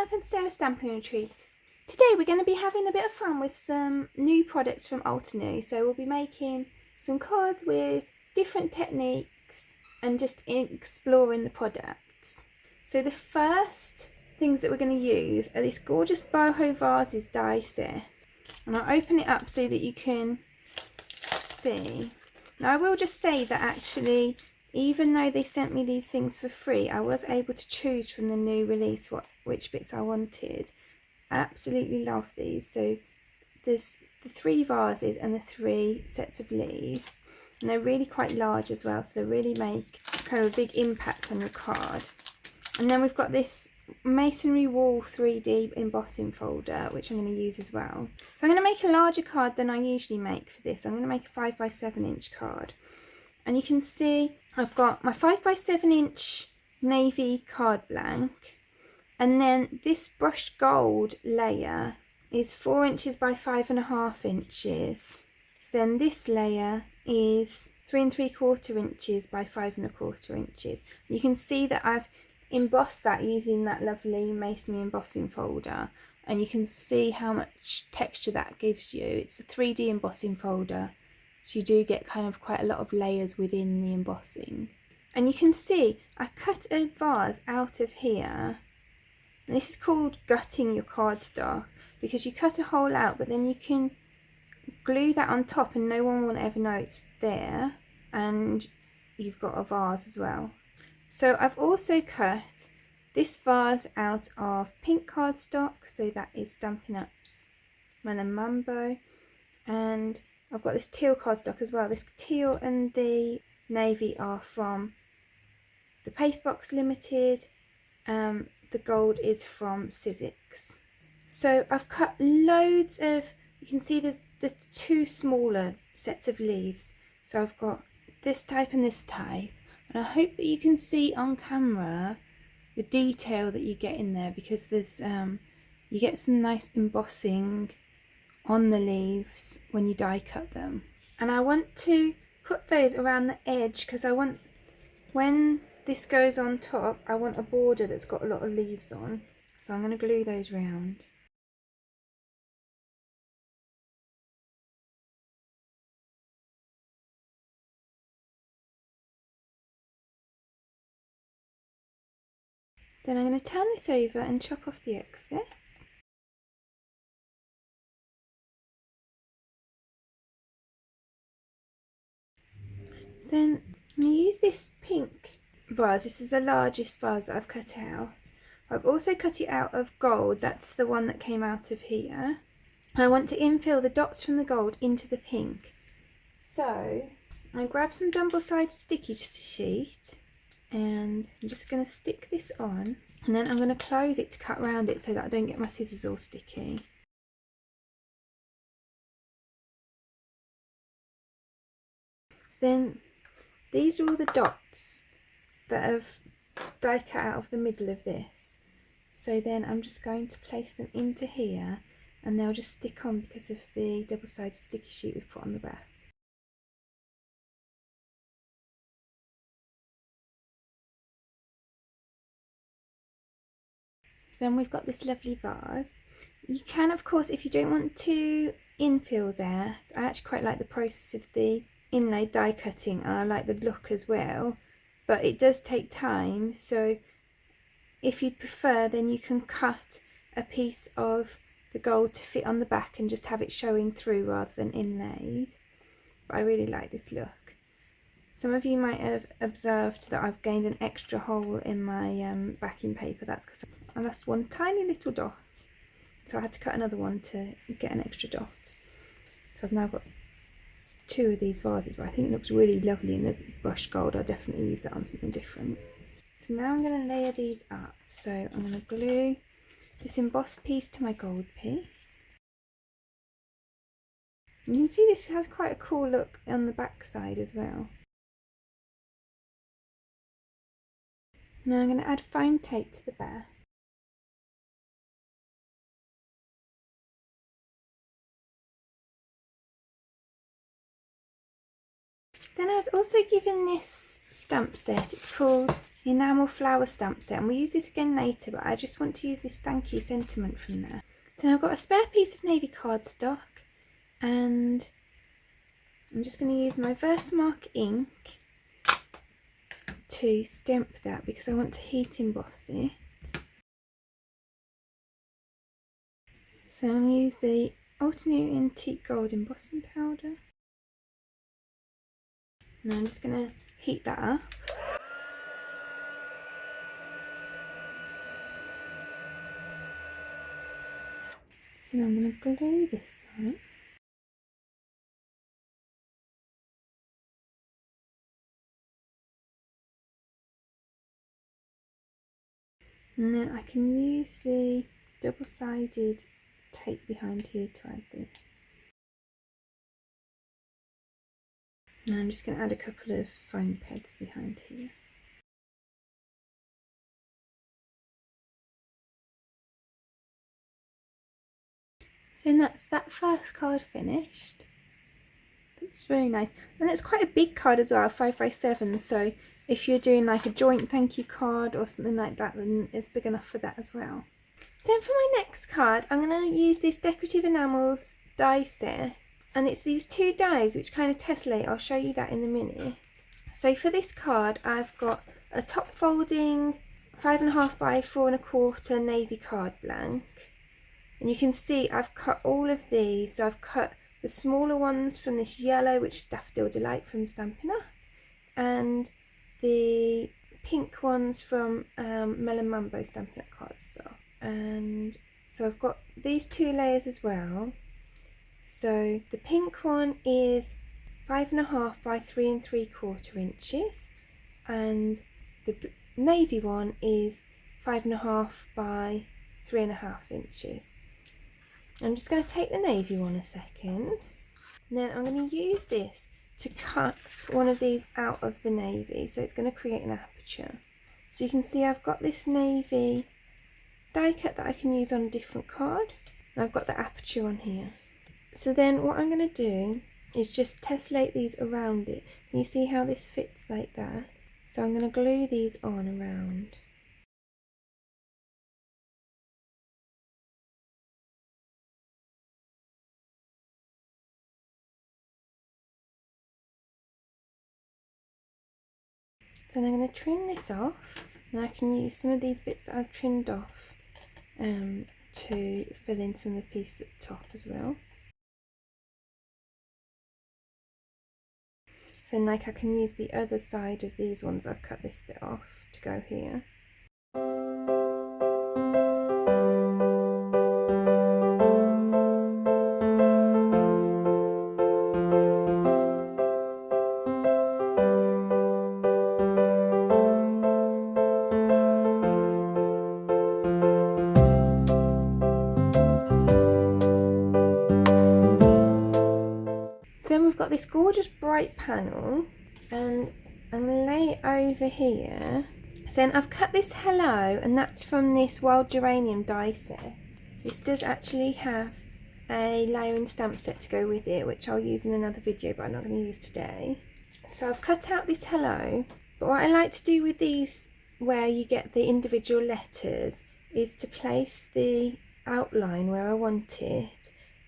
welcome to Sarah's Stamping Retreat. Today we're going to be having a bit of fun with some new products from Altenew. So we'll be making some cards with different techniques and just exploring the products. So the first things that we're going to use are this gorgeous Boho Vases Die Set. And I'll open it up so that you can see. Now I will just say that actually, even though they sent me these things for free, I was able to choose from the new release which bits I wanted. I absolutely love these. So there's the 3 vases and the 3 sets of leaves. And they're really quite large as well, so they really make kind of a big impact on your card. And then we've got this Masonry wall 3D embossing folder, which I'm going to use as well. So I'm going to make a larger card than I usually make for this. I'm going to make a 5x7 inch card. And you can see I've got my 5x7 inch navy card blank, and then this brushed gold layer is 4 inches by 5.5 inches. So then this layer is 3 3/4 inches by 5.25 inches. You can see that I've embossed that using that lovely masonry embossing folder, and you can see how much texture that gives you. It's a 3D embossing folder. So you do get kind of quite a lot of layers within the embossing. And you can see I cut a vase out of here. And this is called gutting your cardstock, because you cut a hole out, but then you can glue that on top and no one will ever know it's there. And you've got a vase as well. So I've also cut this vase out of pink cardstock. So that is Stampin' Up's Man and Mambo. And I've got this teal cardstock as well. This teal and the navy are from the Paperbox Limited. The gold is from SIZZIX. So I've cut loads of, you can see there's the 2 smaller sets of leaves. So I've got this type and this type. And I hope that you can see on camera the detail that you get in there, because there's you get some nice embossing on the leaves when you die cut them. And I want to put those around the edge, because I want, when this goes on top, I want a border that's got a lot of leaves on. So I'm going to glue those round. Then I'm going to turn this over and chop off the excess. Then I'm going to use this pink vase. This is the largest vase that I've cut out. I've also cut it out of gold. That's the one that came out of here. And I want to infill the dots from the gold into the pink. So I grab some double-sided sticky sheet, and I'm just going to stick this on, and then I'm going to close it to cut around it so that I don't get my scissors all sticky. So then these are all the dots that have die cut out of the middle of this. So then I'm just going to place them into here, and they'll just stick on because of the double-sided sticky sheet we've put on the back. So then we've got this lovely vase. You can, of course, if you don't want to infill there, I actually quite like the process of the inlay die cutting, and I like the look as well, but it does take time. So if you'd prefer, then you can cut a piece of the gold to fit on the back and just have it showing through rather than inlaid. But I really like this look. Some of you might have observed that I've gained an extra hole in my backing paper. That's because I lost one tiny little dot, so I had to cut another one to get an extra dot. So I've now got 2 of these vases, but I think it looks really lovely in the brushed gold. I'll definitely use that on something different. So now I'm going to layer these up. So I'm going to glue this embossed piece to my gold piece. And you can see this has quite a cool look on the back side as well. Now I'm going to add foam tape to the back. Then I was also given this stamp set. It's called Enamel Flower stamp set, and we'll use this again later, but I just want to use this thank you sentiment from there. So now I've got a spare piece of navy cardstock, and I'm just going to use my VERSAMARK ink to stamp that because I want to heat emboss it. So I'm going to use the Altenew Antique Gold embossing powder. And I'm just going to heat that up. So now I'm going to glue this on. And then I can use the double-sided tape behind here to add this. And I'm just going to add a couple of foam pads behind here. So that's that first card finished. It's really nice, and it's quite a big card as well, 5x7, so if you're doing like a joint thank you card or something like that, then it's big enough for that as well. So for my next card, I'm going to use this Decorative Enamels Die Set, and it's these two dies which kind of tessellate. I'll show you that in a minute. So for this card, I've got a top folding 5.5 by 4.25 navy card blank, and you can see I've cut all of these. So I've cut the smaller ones from this yellow, which is Daffodil Delight from Stampin' Up, and the pink ones from Melon Mambo Stampin' Up cardstock. And so I've got these two layers as well. So the pink one is 5.5 by 3 3/4 inches, and the navy one is 5.5 by 3.5 inches. I'm just going to take the navy one a second, and then I'm going to use this to cut one of these out of the navy, so it's going to create an aperture. So you can see I've got this navy die cut that I can use on a different card, and I've got the aperture on here. So then what I'm going to do is just tessellate these around it. Can you see how this fits like that? So I'm going to glue these on around. So then I'm going to trim this off, and I can use some of these bits that I've trimmed off to fill in some of the pieces at the top as well. So then, like, I can use the other side of these ones I've cut this bit off to go here. Then we've got this gorgeous bright panel, and I'm going to lay it over here. So then I've cut this hello, and that's from this Wild Geranium Die Set. This does actually have a layering stamp set to go with it, which I'll use in another video, but I'm not going to use today. So I've cut out this hello, but what I like to do with these where you get the individual letters is to place the outline where I want it,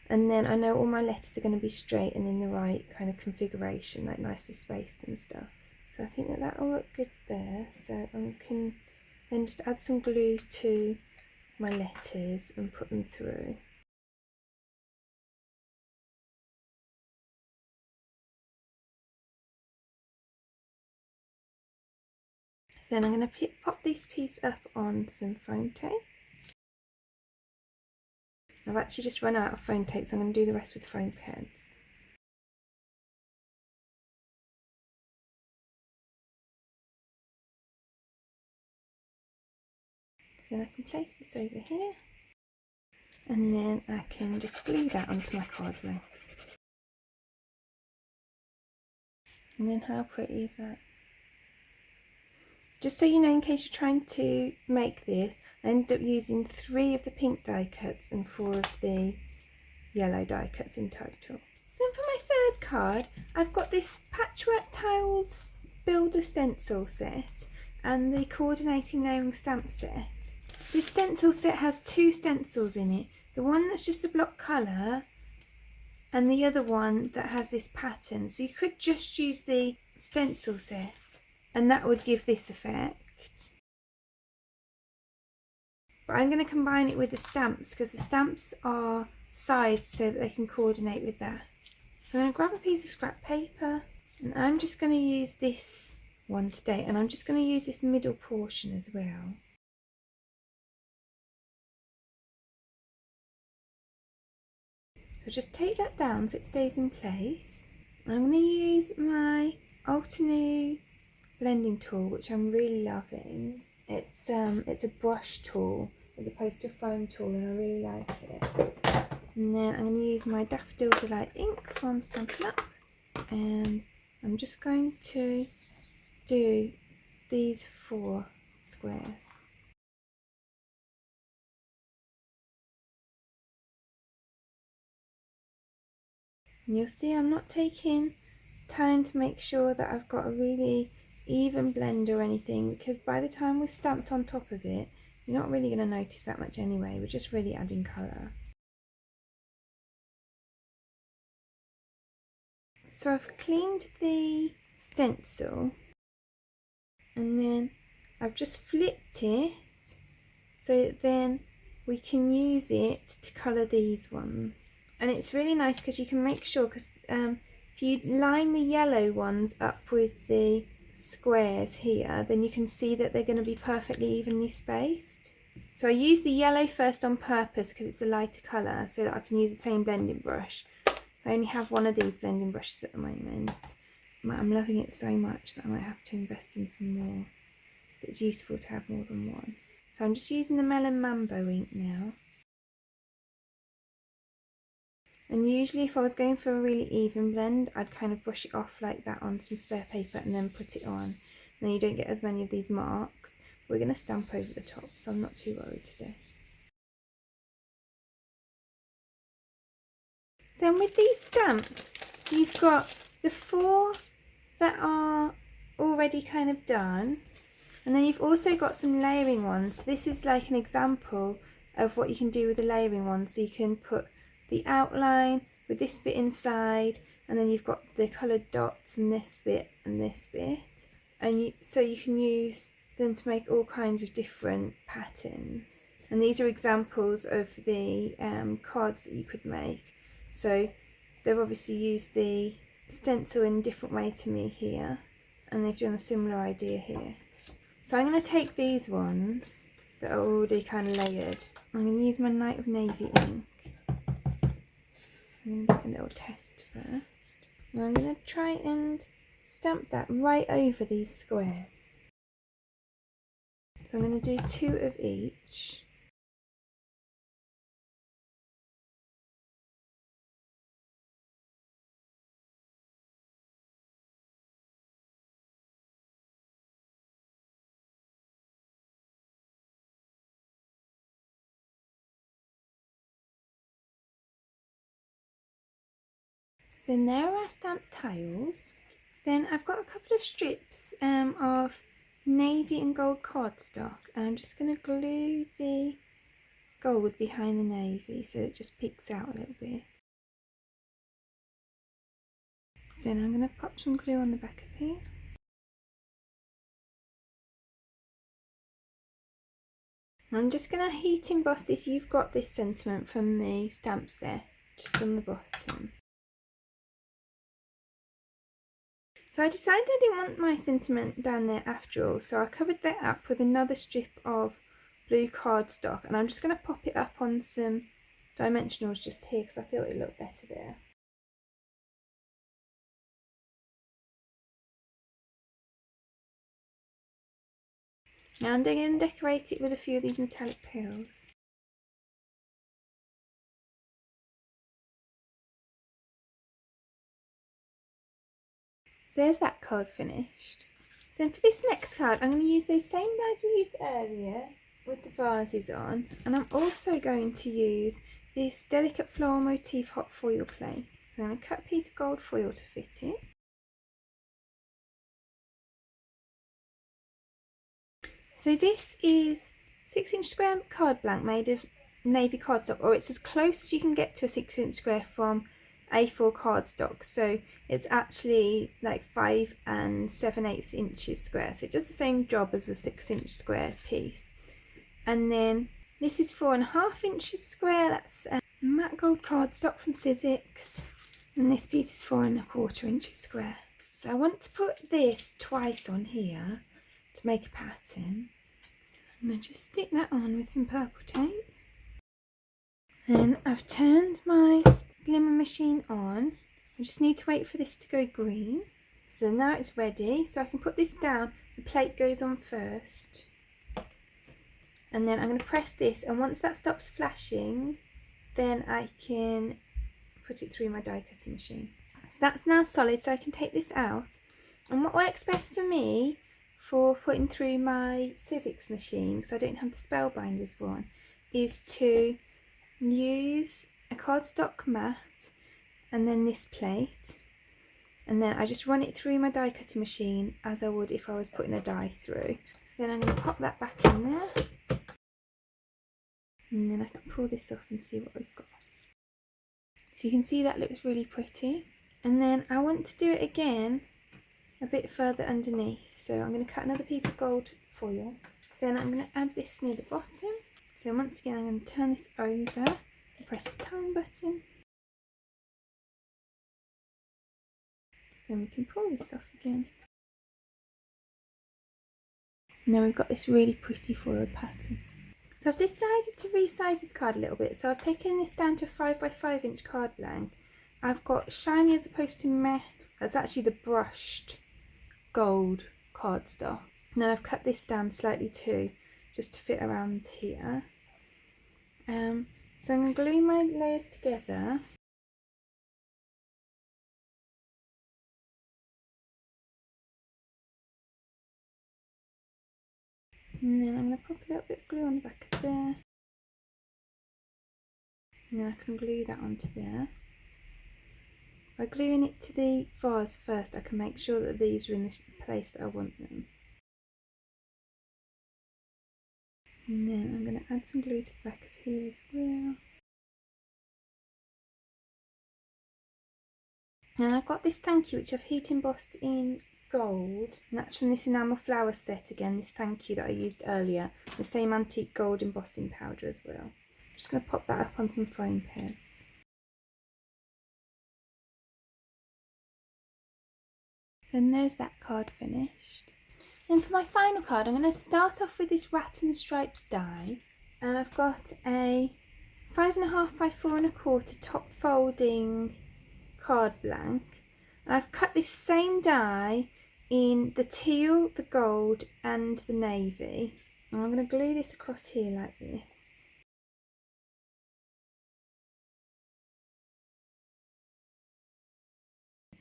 and then I know all my letters are going to be straight and in the right kind of configuration, like nicely spaced and stuff. So I think that that'll look good there. So I can then just add some glue to my letters and put them through. So then I'm going to pop this piece up on some foam tape. I've actually just run out of foam tape, so I'm going to do the rest with foam pads. So then I can place this over here, and then I can just glue that onto my card blank. And then how pretty is that? Just so you know, in case you're trying to make this, I ended up using 3 of the pink die cuts and 4 of the yellow die cuts in total. So then for my third card, I've got this Patchwork Tiles Builder Stencil set, and the Coordinating Layering Stamp Set. This stencil set has 2 stencils in it. The one that's just the block colour and the other one that has this pattern. So you could just use the stencil set and that would give this effect. But I'm going to combine it with the stamps because the stamps are sized so that they can coordinate with that. So I'm going to grab a piece of scrap paper and I'm just going to use this one today, and I'm just going to use this middle portion as well. So just take that down so it stays in place. I'm going to use my Altenew blending tool, which I'm really loving. It's a brush tool as opposed to a foam tool, and I really like it. And then I'm going to use my Daffodil Delight ink from Stampin' Up, and I'm just going to do these 4 squares. And you'll see I'm not taking time to make sure that I've got a really even blend or anything, because by the time we've stamped on top of it, you're not really going to notice that much anyway. We're just really adding colour. So I've cleaned the stencil and then I've just flipped it so that then we can use it to colour these ones. And it's really nice because you can make sure, because if you line the yellow ones up with the squares here, then you can see that they're going to be perfectly evenly spaced. So I use the yellow first on purpose because it's a lighter colour, so that I can use the same blending brush. I only have one of these blending brushes at the moment. I'm loving it so much that I might have to invest in some more. So it's useful to have more than one. So I'm just using the Melon Mambo ink now. And usually if I was going for a really even blend, I'd kind of brush it off like that on some spare paper and then put it on. And then you don't get as many of these marks. We're going to stamp over the top, so I'm not too worried today. Then with these stamps, you've got the 4 that are already kind of done, and then you've also got some layering ones. This is like an example of what you can do with the layering ones. So you can put the outline with this bit inside, and then you've got the coloured dots and this bit and this bit, and so you can use them to make all kinds of different patterns. And these are examples of the cards that you could make. So they've obviously used the stencil in a different way to me here, and they've done a similar idea here. So I'm going to take these ones that are already kind of layered. I'm going to use my Night of Navy ink. I'm going to do a little test first. And I'm going to try and stamp that right over these squares. So I'm going to do 2 of each. Then there are our stamped tiles. Then I've got a couple of strips of navy and gold cardstock, and I'm just going to glue the gold behind the navy so it just peeks out a little bit. Then I'm going to pop some glue on the back of here. I'm just going to heat emboss this You've Got This sentiment from the stamp set, just on the bottom. So I decided I didn't want my sentiment down there after all, so I covered that up with another strip of blue cardstock, and I'm just going to pop it up on some dimensionals just here because I thought it looked better there. Now I'm going to decorate it with a few of these metallic pearls. So there's that card finished. So then for this next card, I'm going to use those same dies we used earlier with the vases on, and I'm also going to use this delicate floral motif hot foil plate. I'm going to cut a piece of gold foil to fit it. So this is 6-inch square card blank made of navy cardstock, or it's as close as you can get to a 6-inch square from A4 cardstock. So it's actually like 5 7/8 inches square, so it does the same job as a 6-inch square piece. And then this is 4.5 inches square, that's matte gold cardstock from SIZZIX, and this piece is 4.25 inches square. So I want to put this twice on here to make a pattern. So I'm going to just stick that on with some purple tape. Then I've turned my glimmer machine on. I just need to wait for this to go green. So now it's ready, so I can put this down. The plate goes on first. And then I'm going to press this, and once that stops flashing, then I can put it through my die cutting machine. So that's now solid, so I can take this out. And what works best for me for putting through my SIZZIX machine, because I don't have the Spellbinders one, is to use a cardstock mat and then this plate, and then I just run it through my die cutting machine as I would if I was putting a die through. So then I'm going to pop that back in there, and then I can pull this off and see what we've got. So you can see that looks really pretty. And then I want to do it again a bit further underneath, so I'm going to cut another piece of gold foil. Then I'm going to add this near the bottom. So once again I'm going to turn this over and press the time button. Then we can pull this off again. Now we've got this really pretty foiled pattern. So I've decided to resize this card a little bit, so I've taken this down to a 5 by 5 inch card blank. I've got shiny as opposed to matte. That's actually the brushed gold cardstock. And then I've cut this down slightly too, just to fit around here. So I'm going to glue my layers together. And then I'm going to pop a little bit of glue on the back of there. And then I can glue that onto there. By gluing it to the vase first, I can make sure that the leaves are in the place that I want them. And then I'm going to add some glue to the back of here as well. And I've got this thank you which I've heat embossed in gold, and that's from this Enamel Flowers set again, this thank you that I used earlier, the same antique gold embossing powder as well. I'm just going to pop that up on some foam pads. Then there's that card finished. Then for my final card, I'm going to start off with this Rattan Stripes die, and I've got a 5.5 by 4.25 top folding card blank. And I've cut this same die in the teal, the gold and the navy, and I'm going to glue this across here like this.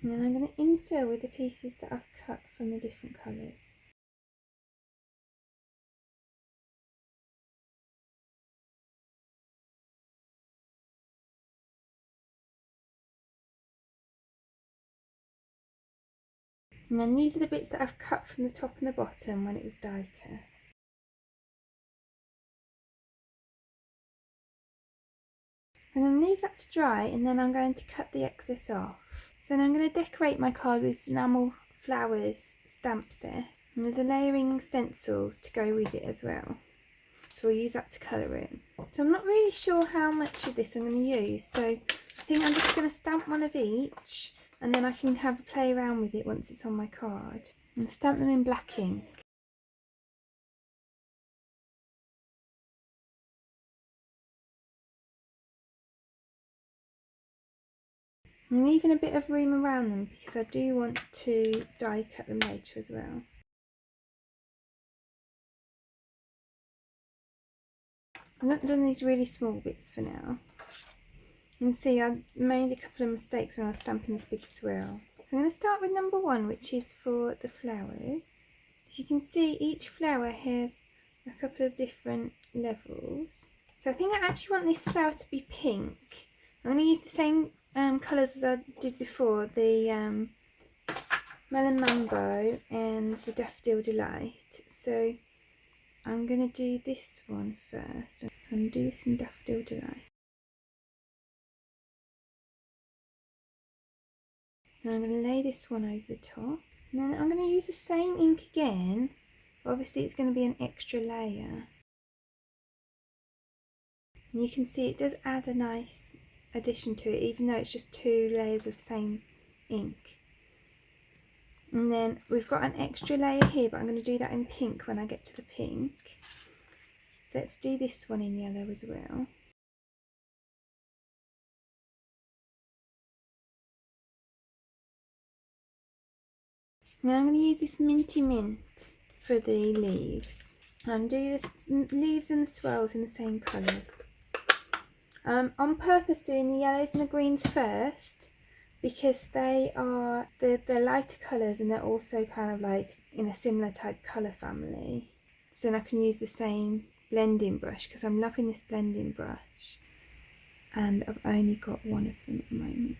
And then I'm going to infill with the pieces that I've cut from the different colours. And then these are the bits that I've cut from the top and the bottom when it was die cut. I'm going to leave that to dry, and then I'm going to cut the excess off. So then I'm going to decorate my card with Enamel Flowers stamp set, and there's a layering stencil to go with it as well. So we'll use that to colour in. So I'm not really sure how much of this I'm going to use, so I think I'm just going to stamp one of each, and then I can have a play around with it once it's on my card. And stamp them in black ink. I'm leaving a bit of room around them because I do want to die cut them later as well. I've not done these really small bits for now. You can see I made a couple of mistakes when I was stamping this big swirl. So I'm going to start with number 1, which is for the flowers. As you can see, each flower has a couple of different levels. So I think I actually want this flower to be pink. I'm going to use the same colours as I did before, the Melon Mambo and the Daffodil Delight. So I'm going to do this one first. So I'm going to do this in Daffodil Delight. And I'm going to lay this one over the top. And then I'm going to use the same ink again. Obviously it's going to be an extra layer. And you can see it does add a nice addition to it, even though it's just 2 layers of the same ink. And then we've got an extra layer here, but I'm going to do that in pink when I get to the pink. So let's do this one in yellow as well. Now I'm going to use this Minty Mint for the leaves. And do the leaves and the swirls in the same colours. On purpose doing the yellows and the greens first, because they are the lighter colours and they're also kind of like in a similar type colour family. So then I can use the same blending brush, because I'm loving this blending brush. And I've only got one of them at the moment.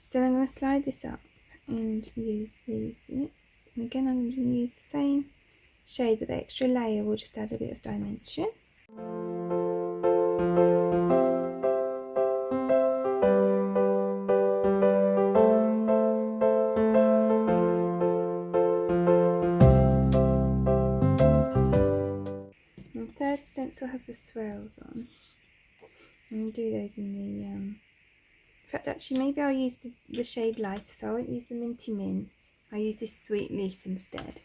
So I'm going to slide this up and use these bits. And again, I'm going to use the same shade, but the extra layer will just add a bit of dimension. And the third stencil has the swirls on. I'm going to do those in the in fact, actually, maybe I'll use the shade lighter, so I won't use the Minty Mint. I'll use this Sweet Leaf instead.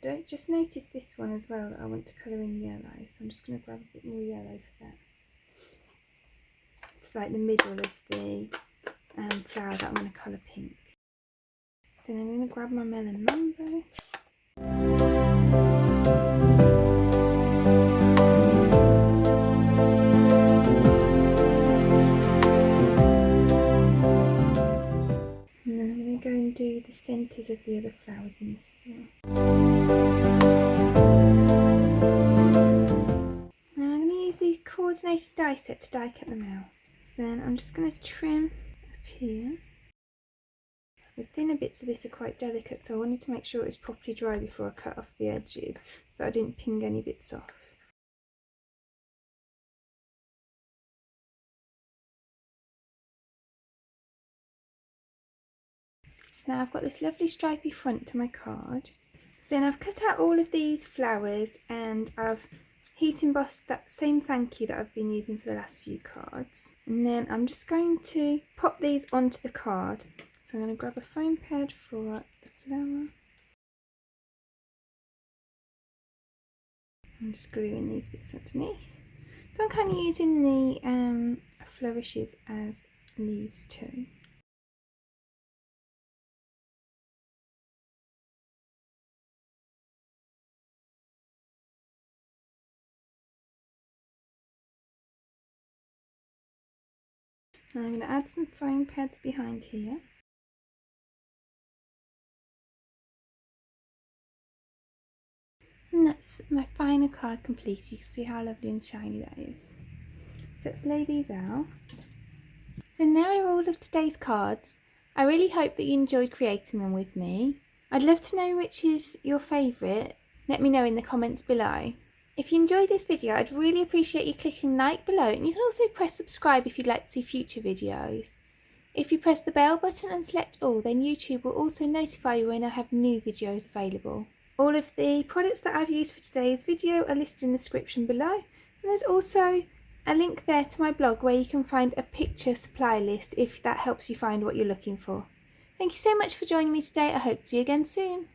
I've just noticed this one as well that I want to colour in yellow, so I'm just going to grab a bit more yellow for that. It's like the middle of the flower that I'm going to colour pink. Then I'm going to grab my Melon Mambo. And then I'm going to go and do the centres of the other flowers in this as well. Now I'm going to use the Coordinated Die Set to die cut them out. So then I'm just going to trim up here. The thinner bits of this are quite delicate, so I wanted to make sure it was properly dry before I cut off the edges, so I didn't ping any bits off. So now I've got this lovely stripy front to my card. So then I've cut out all of these flowers and I've heat embossed that same thank you that I've been using for the last few cards. And then I'm just going to pop these onto the card. So I'm going to grab a foam pad for the flower. I'm just gluing these bits underneath. So I'm kind of using the flourishes as leaves too. And I'm going to add some foam pads behind here. And that's my final card complete. You can see how lovely and shiny that is. So let's lay these out. So there are all of today's cards. I really hope that you enjoyed creating them with me. I'd love to know which is your favourite. Let me know in the comments below. If you enjoyed this video, I'd really appreciate you clicking like below, and you can also press subscribe if you'd like to see future videos. If you press the bell button and select all, then YouTube will also notify you when I have new videos available. All of the products that I've used for today's video are listed in the description below, and there's also a link there to my blog where you can find a picture supply list if that helps you find what you're looking for. Thank you so much for joining me today. I hope to see you again soon.